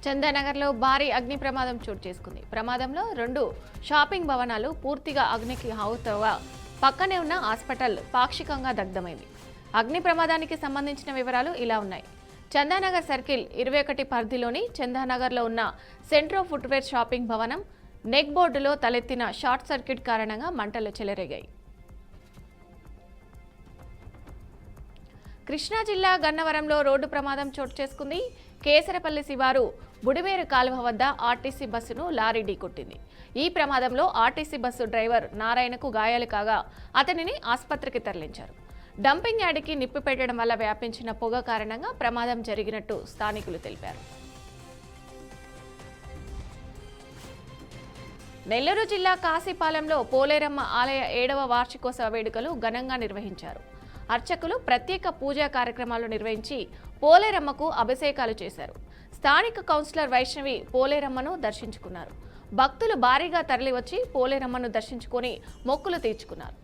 చందానగర్లో భారీ అగ్ని ప్రమాదం చోటు చేసుకుంది. ప్రమాదంలో 2 షాపింగ్ భవనాలు పూర్తిగా అగ్నికి ఆహుతవగా పక్కనే ఉన్న హాస్పిటల్ పాక్షికంగా దగ్ధమైంది. అగ్ని ప్రమాదానికి సంబంధించిన వివరాలు ఇలా ఉన్నాయి. చందానగర్ సర్కిల్ 21 పరిధిలోని చందానగర్లో ఉన్న సెంట్రో ఫుట్వేర్ షాపింగ్ భవనం నెక్ బోర్డులో తలెత్తిన షార్ట్ సర్క్యూట్ కారణంగా మంటలు చెలరేగాయి. కృష్ణా జిల్లా గన్నవరంలో రోడ్డు ప్రమాదం చోటు చేసుకుంది. కేసరపల్లి శివారు బుడిమేరు కాలువ వద్ద ఆర్టీసీ బస్సును లారీ ఢీకొట్టింది. ఈ ప్రమాదంలో ఆర్టీసీ బస్సు డ్రైవర్ నారాయణకు గాయాలు కాగా అతనిని ఆసుపత్రికి తరలించారు. డంపింగ్ యార్డుకి నిప్పు పెట్టడం వల్ల వ్యాపించిన పొగ కారణంగా ప్రమాదం జరిగినట్టు స్థానికులు తెలిపారు. నెల్లూరు జిల్లా కాశీపాలెంలో పోలేరమ్మ ఆలయ 7వ వార్షికోత్సవ వేడుకలు ఘనంగా నిర్వహించారు. అర్చకులు ప్రత్యేక పూజా కార్యక్రమాలు నిర్వహించి పోలేరమ్మకు అభిషేకాలు చేశారు. స్థానిక కౌన్సిలర్ వైష్ణవి పోలేరమ్మను దర్శించుకున్నారు. భక్తులు భారీగా తరలివచ్చి పోలేరమ్మను దర్శించుకొని మొక్కులు తీర్చుకున్నారు.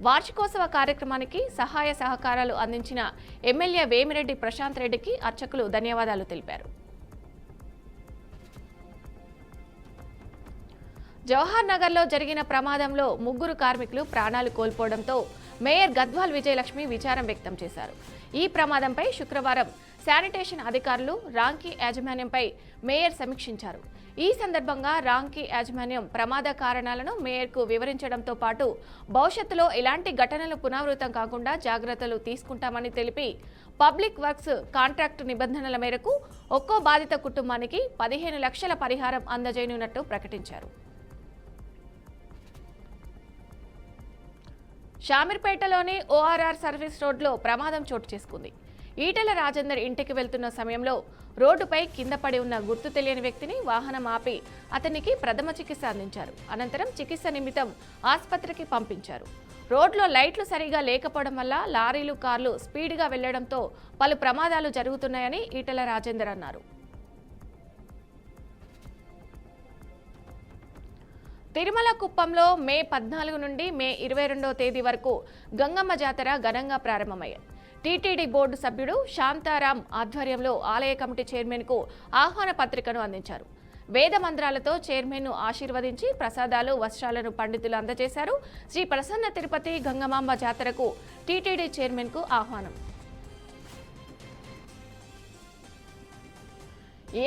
వార్షికోత్సవ కార్యక్రమానికి సహాయ సహకారాలు అందించిన ఎమ్మెల్యే వేమిరెడ్డి ప్రశాంత్ రెడ్డికి అర్చకులు ధన్యవాదాలు తెలిపారు. జవహర్ నగర్లో జరిగిన ప్రమాదంలో 3 కార్మికులు ప్రాణాలు కోల్పోవడంతో మేయర్ గద్వాల్ విజయలక్ష్మి విచారం వ్యక్తం చేశారు. ఈ ప్రమాదంపై శుక్రవారం శానిటేషన్ అధికారులు రాంకీ యాజమాన్యంపై మేయర్ సమీక్షించారు. ఈ సందర్భంగా రాంకీ యాజమాన్యం ప్రమాద కారణాలను మేయర్కు వివరించడంతో పాటు భవిష్యత్తులో ఇలాంటి ఘటనలు పునరావృతం కాకుండా జాగ్రత్తలు తీసుకుంటామని తెలిపి పబ్లిక్ వర్క్స్ కాంట్రాక్టు నిబంధనల మేరకు ఒక్కో బాధిత కుటుంబానికి 15 లక్షల పరిహారం అందజేయనున్నట్టు ప్రకటించారు. షామీర్పేటలోని ఓఆర్ఆర్ సర్వీస్ రోడ్లో ప్రమాదం చోటు చేసుకుంది. ఈటెల రాజేందర్ ఇంటికి వెళ్తున్న సమయంలో రోడ్డుపై కింద పడి ఉన్న గుర్తు తెలియని వ్యక్తిని వాహనం ఆపి అతనికి ప్రథమ చికిత్స అందించారు. అనంతరం చికిత్స నిమిత్తం ఆసుపత్రికి పంపించారు. రోడ్లో లైట్లు సరిగా లేకపోవడం వల్ల లారీలు, కార్లు స్పీడ్గా వెళ్లడంతో పలు ప్రమాదాలు జరుగుతున్నాయని ఈటెల రాజేందర్ అన్నారు. తిరుమల కుప్పంలో మే 14 నుండి మే 22వ తేదీ వరకు గంగమ్మ జాతర ఘనంగా ప్రారంభమయ్యాయి. టీటీడీ బోర్డు సభ్యుడు శాంతారాం ఆధ్వర్యంలో ఆలయ కమిటీ చైర్మన్కు ఆహ్వాన పత్రికను అందించారు. వేద మంత్రాలతో చైర్మన్ను ఆశీర్వదించి ప్రసాదాలు, వస్త్రాలను పండితులు అందజేశారు. శ్రీ ప్రసన్న తిరుపతి గంగమాంబ జాతరకు టీటీడీ చైర్మన్కు ఆహ్వానం.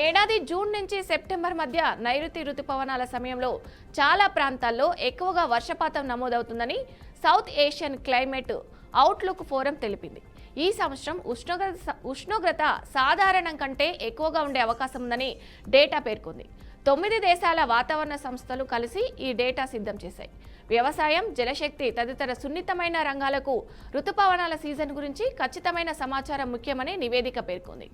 ఏడాది జూన్ నుంచి సెప్టెంబర్ మధ్య నైరుతి రుతుపవనాల సమయంలో చాలా ప్రాంతాల్లో ఎక్కువగా వర్షపాతం నమోదవుతుందని South Asian Climate Outlook Forum తెలిపింది. ఈ సంవత్సరం ఉష్ణోగ్రత సాధారణం కంటే ఎక్కువగా ఉండే అవకాశం ఉందని డేటా పేర్కొంది. 9 దేశాల వాతావరణ సంస్థలు కలిసి ఈ డేటా సిద్ధం చేశాయి. వ్యవసాయం, జలశక్తి తదితర సున్నితమైన రంగాలకు రుతుపవనాల సీజన్ గురించి ఖచ్చితమైన సమాచారం ముఖ్యమని నివేదిక పేర్కొంది.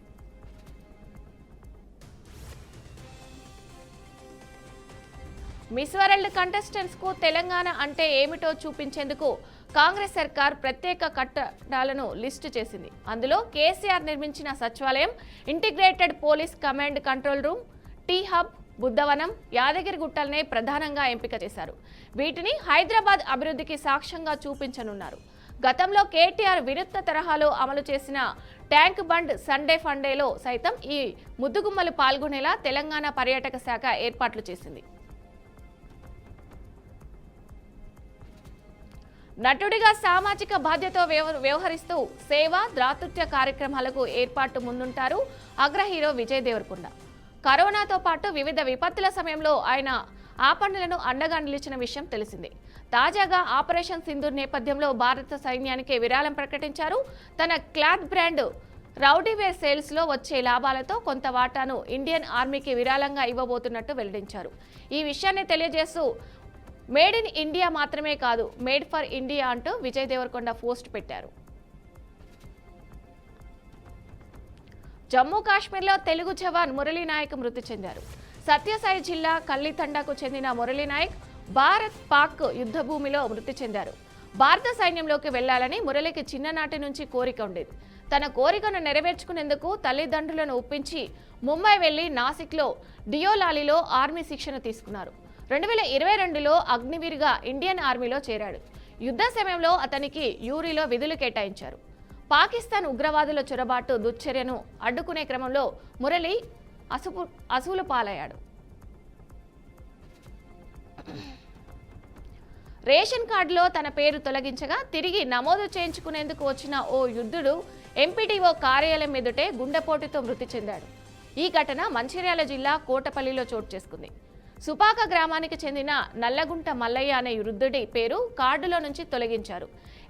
మిస్ వరల్డ్ కంటెస్టెంట్స్ కు తెలంగాణ అంటే ఏమిటో చూపించేందుకు కాంగ్రెస్ సర్కార్ ప్రత్యేక కట్టడాలను లిస్టు చేసింది. అందులో కేసీఆర్ నిర్మించిన సచివాలయం, integrated police command control room, T hub, Buddhavanam, యాదగిరిగుట్టలనే ప్రధానంగా ఎంపిక చేశారు. వీటిని హైదరాబాద్ అభివృద్ధికి సాక్ష్యంగా చూపించనున్నారు. గతంలో కేటీఆర్ వినూత్న తరహాలో అమలు చేసిన ట్యాంక్ బండ్ సండే ఫండేలో సైతం ఈ ముద్దుగుమ్మలు పాల్గొనేలా తెలంగాణ పర్యాటక శాఖ ఏర్పాట్లు చేసింది. నటుడిగా సామాజిక బాధ్యత వ్యవహరిస్తూ సేవ, దాతృత్వ కార్యక్రమాలకు ఏర్పాటు ముందుంటారు అగ్ర హీరో విజయ్ దేవరకొండ. కరోనాతో పాటు వివిధ విపత్తుల సమయంలో ఆయన ఆపణలను అండగా నిలిచిన విషయం తెలిసిందే. తాజాగా ఆపరేషన్ సింధూర్ నేపథ్యంలో భారత సైన్యానికి విరాళం ప్రకటించారు. తన క్లాత్ బ్రాండ్ రౌడీవేర్ సేల్స్ లో వచ్చే లాభాలతో కొంత వాటాను ఇండియన్ ఆర్మీకి విరాళంగా ఇవ్వబోతున్నట్టు వెల్లడించారు. ఈ విషయాన్ని తెలియజేస్తూ మేడ్ ఇన్ ఇండియా మాత్రమే కాదు, మేడ్ ఫర్ ఇండియా అంటూ విజయ్ దేవరకొండ పోస్ట్ పెట్టారు. జమ్మూ కాశ్మీర్లో తెలుగు జవాన్ మురళీ నాయక్ మృతి చెందారు. సత్యసాయి జిల్లా కల్లితండాకు చెందిన మురళీ నాయక్ భారత్ పాక్ యుద్ధ భూమిలో మృతి చెందారు. భారత సైన్యంలోకి వెళ్లాలని మురళికి చిన్ననాటి నుంచి కోరిక ఉండేది. తన కోరికను నెరవేర్చుకునేందుకు తల్లిదండ్రులను ఒప్పించి ముంబై వెళ్లి నాసిక్లో డియోలాలీలో ఆర్మీ శిక్షణ తీసుకున్నారు. 2022లో అగ్నివీర్గా ఇండియన్ ఆర్మీలో చేరాడు. యుద్ధ సమయంలో అతనికి యూరిలో విధులు కేటాయించారు. పాకిస్తాన్ ఉగ్రవాదుల చొరబాటు దుశ్చర్యను అడ్డుకునే క్రమంలో మురళి అసూలు పాలయ్యాడు. రేషన్ కార్డులో తన పేరు తొలగించగా తిరిగి నమోదు చేయించుకునేందుకు వచ్చిన ఓ యుద్ధుడు ఎంపీటీఓ కార్యాలయం ఎదుటే గుండెపోటుతో మృతి చెందాడు. ఈ ఘటన మంచిర్యాల జిల్లా కోటపల్లిలో చోటు చేసుకుంది. సుపాక గ్రామానికి చెందిన నల్లగుంట మల్లయ్య అనే వృద్ధుడి పేరు కార్డులో నుంచి తొలగించారు.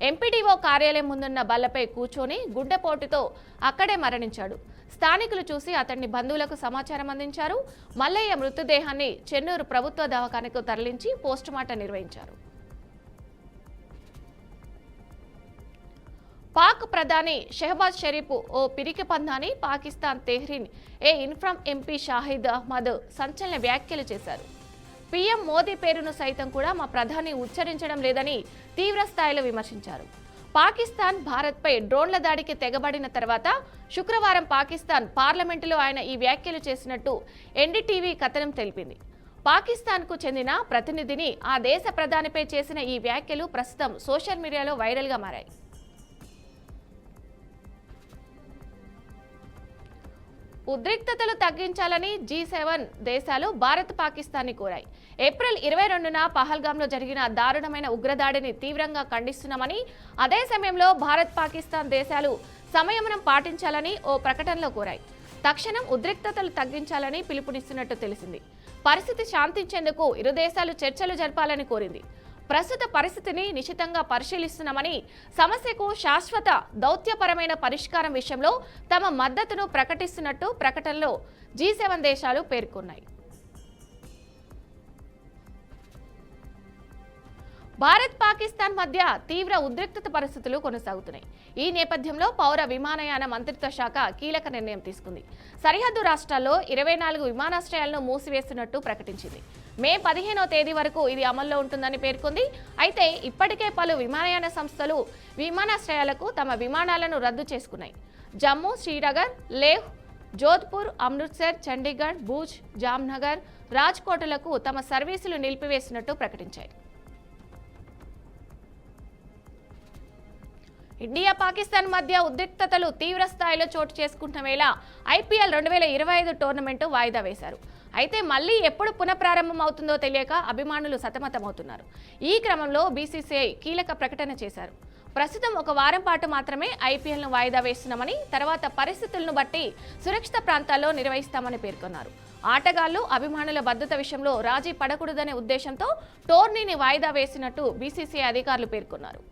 ఎంపీటీఓ కార్యాలయం ముందున్న బల్లపై కూర్చొని గుండెపోటుతో అక్కడే మరణించాడు. స్థానికులు చూసి అతన్ని బంధువులకు సమాచారం అందించారు. మల్లయ్య మృతదేహాన్ని చెన్నూరు ప్రభుత్వ దవాఖానకు తరలించి పోస్టుమార్టం నిర్వహించారు. పాక్ ప్రధాని షెహబాజ్ షరీఫ్ ఓ పిరికి పందాని పాకిస్తాన్ తెహ్రీన్ ఏ ఇన్ఫ్రామ్ ఎంపీ షాహిద్ అహ్మద్ సంచలన వ్యాఖ్యలు చేశారు. పీఎం మోదీ పేరును సైతం కూడా మా ప్రధాని ఉచ్చరించడం లేదని తీవ్ర స్థాయిలో విమర్శించారు. పాకిస్తాన్ భారత్పై డ్రోన్ల దాడికి తెగబడిన తర్వాత శుక్రవారం పాకిస్తాన్ పార్లమెంటులో ఆయన ఈ వ్యాఖ్యలు చేసినట్టు ఎన్డీటీవీ కథనం తెలిపింది. పాకిస్తాన్కు చెందిన ప్రతినిధిని ఆ దేశ ప్రధానిపై చేసిన ఈ వ్యాఖ్యలు ప్రస్తుతం సోషల్ మీడియాలో వైరల్గా మారాయి. ఉద్రిక్తతలు తగ్గించాలని G7 దేశాలు భారత్ పాకిస్తాన్ని కోరాయి. ఏప్రిల్ 22న పహల్గాంలో జరిగిన దారుణమైన ఉగ్రదాడిని తీవ్రంగా ఖండిస్తున్నామని, అదే సమయంలో భారత్ పాకిస్తాన్ దేశాలు సంయమనం పాటించాలని ఓ ప్రకటనలో కోరాయి. తక్షణం ఉద్రిక్తతలు తగ్గించాలని పిలుపునిస్తున్నట్టు తెలిసింది. పరిస్థితి శాంతించేందుకు ఇరు దేశాలు చర్చలు జరపాలని కోరింది. ప్రస్తుత పరిస్థితిని నిశితంగా పరిశీలిస్తున్నామని, సమస్యకు శాశ్వత దౌత్యపరమైన పరిష్కారం విషయంలో తమ మద్దతును ప్రకటిస్తున్నట్టు ప్రకటనలో G7 దేశాలు పేర్కొన్నాయి. భారత్ పాకిస్తాన్ మధ్య తీవ్ర ఉద్రిక్తత పరిస్థితులు కొనసాగుతున్నాయి. ఈ నేపథ్యంలో పౌర విమానయాన మంత్రిత్వ శాఖ కీలక నిర్ణయం తీసుకుంది. సరిహద్దు రాష్ట్రాల్లో 24 విమానాశ్రయాలను మూసివేస్తున్నట్టు ప్రకటించింది. మే 15వ తేదీ వరకు ఇది అమల్లో ఉంటుందని పేర్కొంది. అయితే ఇప్పటికే పలు విమానయాన సంస్థలు విమానాశ్రయాలకు తమ విమానాలను రద్దు చేసుకున్నాయి. జమ్మూ, శ్రీనగర్, లేహ్, జోధ్పూర్, అమృత్సర్, చండీగఢ్, భూజ్, జామ్నగర్, రాజ్కోట్లకు తమ సర్వీసులు నిలిపివేసినట్టు ప్రకటించాయి. ఇండియా పాకిస్తాన్ మధ్య ఉద్రిక్తతలు తీవ్ర స్థాయిలో చోటు చేసుకుంటున్న వేళ IPL 2025 టోర్నమెంటు వాయిదా వేశారు. అయితే మళ్లీ ఎప్పుడు పునఃప్రారంభం అవుతుందో తెలియక అభిమానులు సతమతమవుతున్నారు. ఈ క్రమంలో BCCI కీలక ప్రకటన చేశారు. ప్రస్తుతం ఒక వారం పాటు మాత్రమే IPLను వాయిదా వేస్తున్నామని, తర్వాత పరిస్థితులను బట్టి సురక్షిత ప్రాంతాల్లో నిర్వహిస్తామని పేర్కొన్నారు. ఆటగాళ్లు, అభిమానుల భద్రత విషయంలో రాజీ పడకూడదనే ఉద్దేశంతో టోర్నీని వాయిదా వేసినట్టు BCCI అధికారులు పేర్కొన్నారు.